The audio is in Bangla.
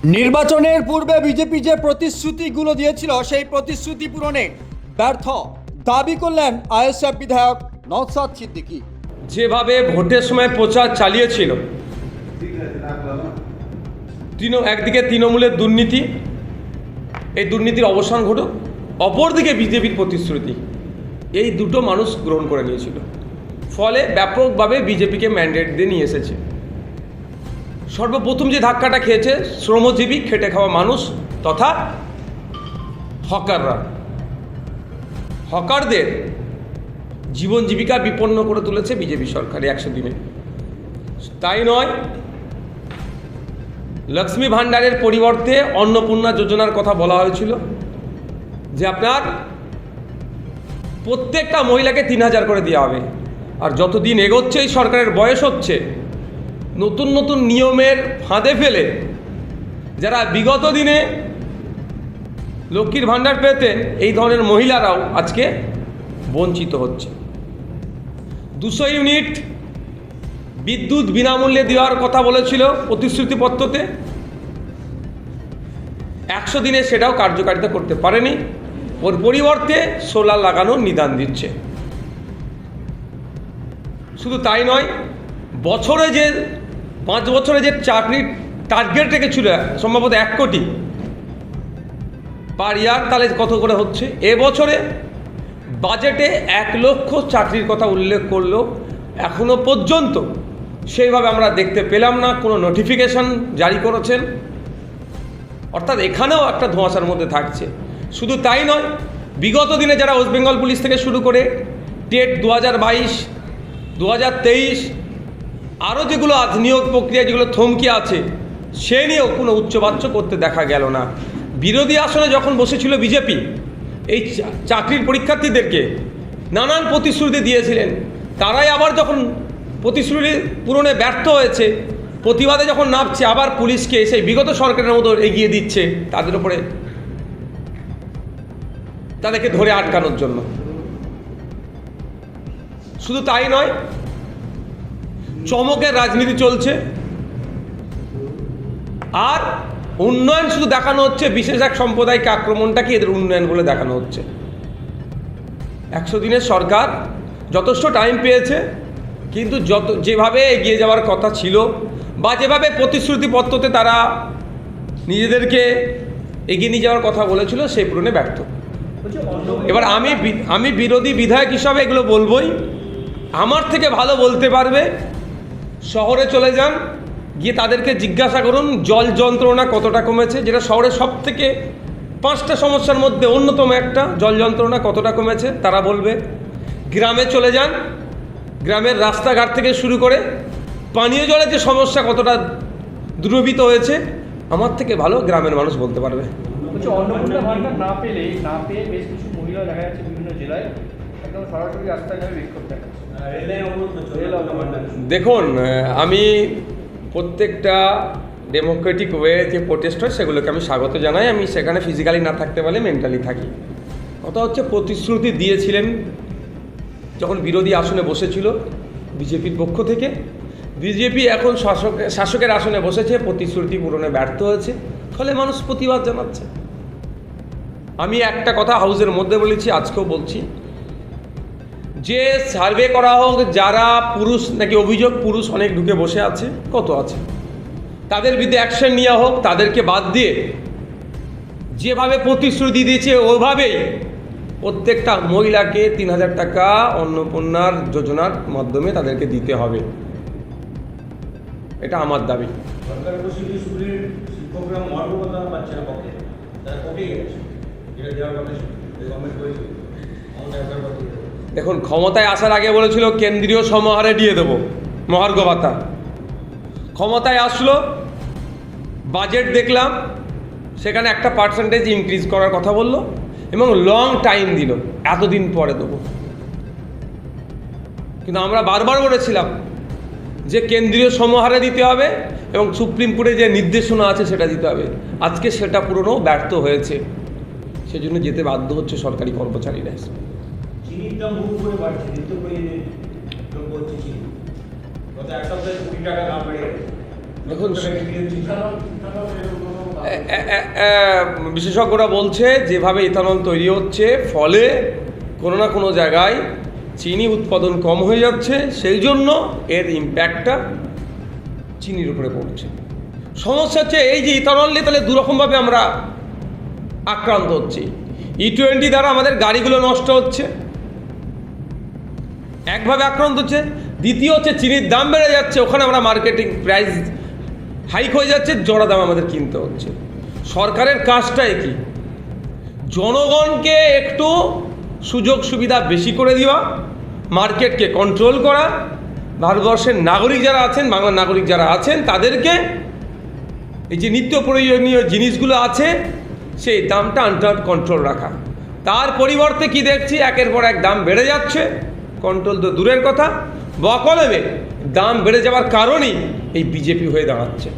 নির্বাচনের পূর্বে বিজেপি যে প্রতিশ্রুতিগুলো দিয়েছিল সেই প্রতিশ্রুতি পূরণে ব্যর্থ দাবি করলেন আইএসএফ বিধায়ক নওশাদ সিদ্দিকী। যেভাবে ভোটের সময় প্রচার চালিয়েছিল, একদিকে তৃণমূলের দুর্নীতি, এই দুর্নীতির অবসান ঘটুক, অপরদিকে বিজেপির প্রতিশ্রুতি, এই দুটো মানুষ গ্রহণ করে নিয়েছিল। ফলে ব্যাপকভাবে বিজেপিকে ম্যান্ডেট দিয়ে নিয়ে এসেছে। সর্বপ্রথম যে ধাক্কাটা খেয়েছে শ্রমজীবী খেটে খাওয়া মানুষ তথা হকাররা। হকারদের জীবন জীবিকা বিপন্ন করে তুলেছে বিজেপি সরকার 100 দিনে। তাই নয়, লক্ষ্মী ভাণ্ডারের পরিবর্তে অন্নপূর্ণা যোজনার কথা বলা হয়েছিল, যে আপনার প্রত্যেকটা মহিলাকে 3000 করে দেওয়া হবে। আর যতদিন এগোচ্ছে এই সরকারের বয়স হচ্ছে, নতুন নতুন নিয়মের ফাঁদে ফেলে যারা বিগত দিনে লক্ষ্মীর ভাণ্ডার পেতেন, এই ধরনের মহিলারাও আজকে বঞ্চিত হচ্ছে। 200 ইউনিট বিদ্যুৎ বিনামূল্যে দেওয়ার কথা বলেছিল প্রতিশ্রুতিপত্রতে, 100 দিনে সেটাও কার্যকারিতা করতে পারেনি। ওর পরিবর্তে সোলার লাগানোর নিদান দিচ্ছে। শুধু তাই নয়, বছরে যে 5 বছরে যে চাকরির টার্গেট রেখেছিল সম্ভবত 1 কোটি পার ইয়ার, তাহলে কত করে হচ্ছে? এবছরে বাজেটে 1 লক্ষ চাকরির কথা উল্লেখ করলো, এখনো পর্যন্ত সেইভাবে আমরা দেখতে পেলাম না। কোনো নোটিফিকেশন জারি করেছেন, অর্থাৎ এখানেও একটা ধোঁয়াশার মধ্যে থাকছে। শুধু তাই নয়, বিগত দিনে যারা ওয়েস্ট বেঙ্গল পুলিশ থেকে শুরু করে টেট 2022, 2023 আরও যেগুলো নিয়োগ প্রক্রিয়া যেগুলো থমকে আছে, সে নিয়েও কোনো উচ্চবাচ্য করতে দেখা গেল না। বিরোধী আসনে যখন বসেছিল বিজেপি, এই চাকরির পরীক্ষার্থীদেরকে নানান প্রতিশ্রুতি দিয়েছিলেন। তারাই আবার যখন প্রতিশ্রুতি পূরণে ব্যর্থ হয়েছে, প্রতিবাদে যখন নামছে, আবার পুলিশকে সেই বিগত সরকারের মতো এগিয়ে দিচ্ছে তাদের উপরে, তাদেরকে ধরে আটকানোর জন্য। শুধু তাই নয়, চমকের রাজনীতি চলছে। আর উন্নয়ন শুধু দেখানো হচ্ছে, বিশেষ এক সম্প্রদায়কে আক্রমণটাকে এদের উন্নয়ন বলে দেখানো হচ্ছে। 100 দিনের সরকার যথেষ্ট টাইম পেয়েছে, কিন্তু যেভাবে এগিয়ে যাওয়ার কথা ছিল বা যেভাবে প্রতিশ্রুতিপত্রতে তারা নিজেদেরকে এগিয়ে নিয়ে যাওয়ার কথা বলেছিল, সেই পূরণে ব্যর্থ। এবার আমি বিরোধী বিধায়ক হিসাবে এগুলো বলবই। আমার থেকে ভালো বলতে পারবে শহরে চলে যান, গিয়ে তাদেরকে জিজ্ঞাসা করুন জল যন্ত্রণা কতটা কমেছে, যেটা শহরের সব থেকে 5টা সমস্যার মধ্যে অন্যতম একটা, জল যন্ত্রণা কতটা কমেছে তারা বলবে। গ্রামে চলে যান, গ্রামের রাস্তাঘাট থেকে শুরু করে পানীয় জলের যে সমস্যা কতটা দূরীভূত হয়েছে, আমার থেকে ভালো গ্রামের মানুষ বলতে পারবে। অন্নপূর্ণা ভাণ্ডার না পেয়ে বেশ কিছু মহিলা দেখা যাচ্ছে বিভিন্ন জেলায় একদম সরাসরি রাস্তায় নেমে বিক্ষোভ দেখাচ্ছে। দেখুন, আমি প্রত্যেকটা ডেমোক্রেটিক ওয়ে যে প্রোটেস্ট হয় সেগুলোকে আমি স্বাগত জানাই। আমি সেখানে ফিজিক্যালি না থাকতে পারলে মেন্টালি থাকি। কথা হচ্ছে, প্রতিশ্রুতি দিয়েছিলেন যখন বিরোধী আসনে বসেছিল বিজেপির পক্ষ থেকে। বিজেপি এখন শাসকের আসনে বসেছে, প্রতিশ্রুতি পূরণে ব্যর্থ হয়েছে, ফলে মানুষ প্রতিবাদ জানাচ্ছে। আমি একটা কথা হাউসের মধ্যে বলেছি, আজকেও বলছি, যে সার্ভে করা হোক, যারা পুরুষ নাকি অভিযোগ পুরুষ অনেক ঢুকে বসে আছে, কত আছে, তাদের বিরুদ্ধে অ্যাকশন নেওয়া হোক। তাদেরকে বাদ দিয়ে যেভাবে প্রতিশ্রুতি দিয়েছে ওভাবেই প্রত্যেকটা মহিলাকে 3000 টাকা অন্নপূর্ণার যোজনার মাধ্যমে তাদেরকে দিতে হবে, এটা আমার দাবি। দেখুন, ক্ষমতায় আসার আগে বলেছিল কেন্দ্রীয় সমাহারে দিয়ে দেবো মহার্ঘ ভাতা। ক্ষমতায় আসলো, বাজেট দেখলাম, সেখানে একটা পার্সেন্টেজ ইনক্রিজ করার কথা বললো এবং লং টাইম দিল, এতদিন পরে দেবো। কিন্তু আমরা বারবার বলেছিলাম যে কেন্দ্রীয় সমাহারে দিতে হবে এবং সুপ্রিম কোর্টে যে নির্দেশনা আছে সেটা দিতে হবে। আজকে সেটা পূরণও ব্যর্থ হয়েছে, সেজন্য যেতে বাধ্য হচ্ছে সরকারি কর্মচারীরা। চিনির দাম হুট করে বাড়ছে, নিত্যপ্রয়োজনীয় দ্রব্য হচ্ছে চিনি। গত 1 সপ্তাহে 20 টাকা দাম বেড়ে গেছে। দেখুন, বিশেষজ্ঞরা বলছে যেভাবে ইথানল তৈরি হচ্ছে ফলে কোনো না কোনো জায়গায় চিনি উৎপাদন কম হয়ে যাচ্ছে, সেই জন্য এর ইম্প্যাক্টটা চিনির উপরে পড়ছে। সমস্যা হচ্ছে এই যে ইথানল নিয়ে তাহলে দুরকমভাবে আমরা আক্রান্ত হচ্ছি। E20 দ্বারা আমাদের গাড়িগুলো নষ্ট হচ্ছে, একভাবে আক্রান্ত হচ্ছে। দ্বিতীয় হচ্ছে চিনির দাম বেড়ে যাচ্ছে, ওখানে আমরা মার্কেটিং প্রাইস হাইক হয়ে যাচ্ছে, জোড়া দাম আমাদের কিনতে হচ্ছে। সরকারের কাজটাই কি? জনগণকে একটু সুযোগ সুবিধা বেশি করে দেওয়া, মার্কেটকে কন্ট্রোল করা, ভারতবর্ষের নাগরিক যারা আছেন, বাংলার নাগরিক যারা আছেন, তাদেরকে এই যে নিত্য প্রয়োজনীয় জিনিসগুলো আছে সেই দামটা আন্ডার কন্ট্রোল রাখা। তার পরিবর্তে কি দেখছি, একের পর এক দাম বেড়ে যাচ্ছে, কন্ট্রোল তো দূরের কথা, বকলমে দাম বেড়ে যাওয়ার কারণেই এই বিজেপি হয়ে দাঁড়াচ্ছে।